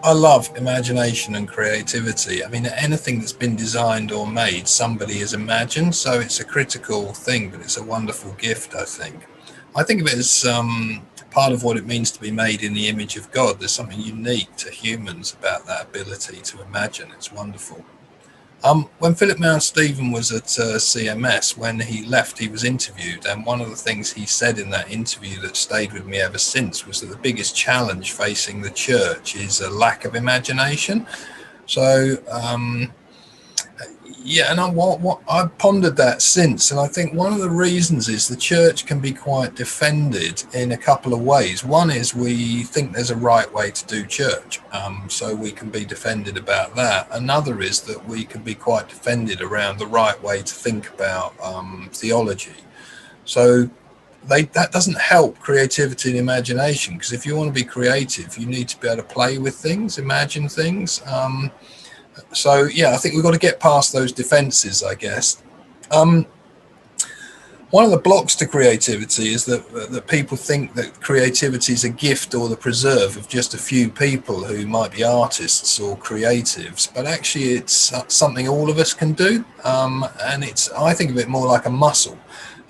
I love imagination and creativity. I mean, anything that's been designed or made, somebody has imagined. So it's a critical thing, but it's a wonderful gift, I think. I think of it as part of what it means to be made in the image of God. There's something unique to humans about that ability to imagine. It's wonderful. When Philip Mount Stephen was at CMS, when he left, he was interviewed, and one of the things he said in that interview that stayed with me ever since was that the biggest challenge facing the church is a lack of imagination. So yeah, and I've pondered that since, and I think one of the reasons is the church can be quite defended in a couple of ways. One is we think there's a right way to do church, so we can be defended about that. Another is that we can be quite defended around the right way to think about theology. So that doesn't help creativity and imagination, because if you want to be creative, you need to be able to play with things, imagine things. So yeah, I think we've got to get past those defenses, I guess. One of the blocks to creativity is that people think that creativity is a gift or the preserve of just a few people who might be artists or creatives, but actually it's something all of us can do. And I think of it more like a muscle,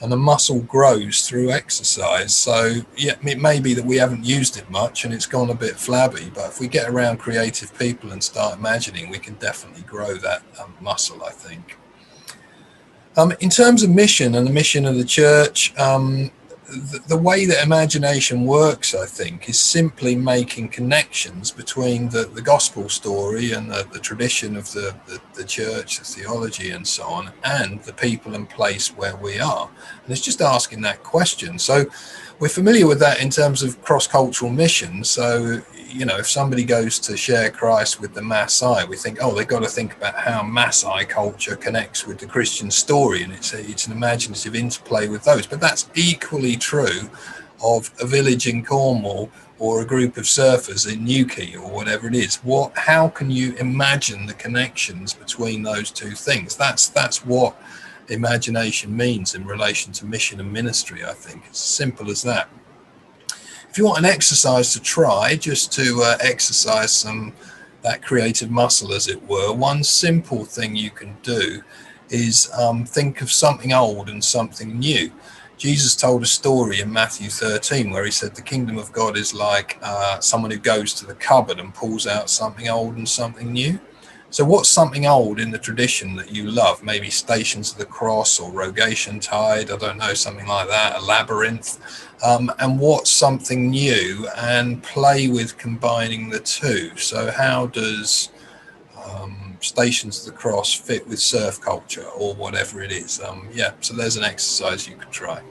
and the muscle grows through exercise. So yeah, it may be that we haven't used it much and it's gone a bit flabby, but if we get around creative people and start imagining, we can definitely grow that muscle, I think. In terms of mission and the mission of the church, the way that imagination works, I think, is simply making connections between the gospel story and the tradition of the church, the theology and so on, and the people and place where we are. And it's just asking that question. So we're familiar with that in terms of cross-cultural mission. So, you know, if somebody goes to share Christ with the Maasai, we think, oh, they've got to think about how Maasai culture connects with the Christian story, and it's an imaginative interplay with those. But that's equally true of a village in Cornwall or a group of surfers in Newquay or whatever it is. How can you imagine the connections between those two things? That's what imagination means in relation to mission and ministry, I think. It's as simple as that. If you want an exercise to try, just to exercise that creative muscle, as it were, one simple thing you can do is think of something old and something new. Jesus told a story in Matthew 13 where he said the kingdom of God is like someone who goes to the cupboard and pulls out something old and something new. So what's something old in the tradition that you love? Maybe Stations of the Cross or Rogation Tide, I don't know, something like that, a labyrinth. And what's something new, and play with combining the two. So how does Stations of the Cross fit with surf culture or whatever it is? Yeah, so there's an exercise you could try.